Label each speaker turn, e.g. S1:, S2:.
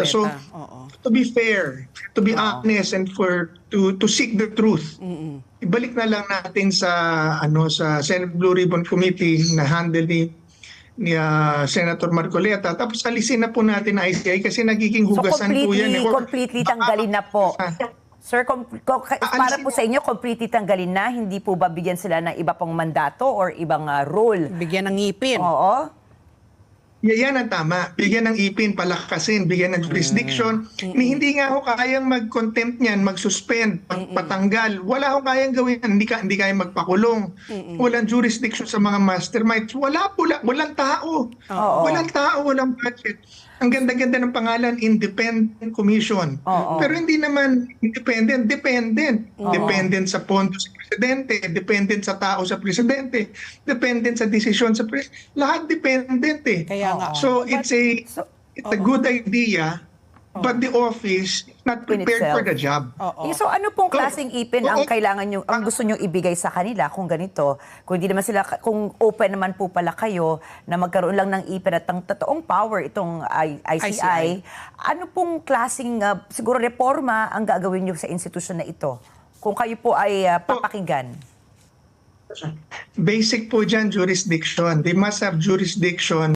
S1: So,
S2: Oo.
S1: to be fair, to be honest, and to seek the truth, ibalik na lang natin sa sa Senate Blue Ribbon Committee na handle ni Senator Marcoleta. Tapos alisin na po natin ang ICI kasi nagiging
S3: So
S1: hugasan po yan.
S3: completely tanggalin na po. Sir, para
S1: Aalisin
S3: po sa inyo, completely tanggalin na, hindi po ba bigyan sila ng iba pong mandato or ibang role?
S2: Bigyan ng ngipin.
S3: Oo.
S1: Yan ang tama. Bigyan ng ipin, palakasin, bigyan ng jurisdiction. Hindi nga ako kayang mag-contempt niyan, mag-suspend, patanggal. Wala akong kayang gawin. Hindi kayang magpakulong. Walang jurisdiction sa mga masterminds. Walang tao. Walang tao, walang budget. Ang ganda-ganda ng pangalan, Independent Commission. Pero hindi naman independent, dependent. Dependent sa pondo sa presidente, dependent sa tao sa presidente, dependent sa desisyon sa presidente. Lahat dependent eh.
S2: Kaya nga.
S1: So it's a good idea, but the office is not prepared for the job.
S3: So ano pong klaseng ipin ang kailangan nyo, ang gusto nyo ibigay sa kanila kung ganito? Kung hindi naman sila, kung open naman po pala kayo na magkaroon lang ng ipin at ang totoong power itong ICI, ano pong klaseng siguro reforma ang gagawin nyo sa institusyon na ito? Kung kayo po ay papakinggan.
S1: Basic po dyan, jurisdiction. They must have jurisdiction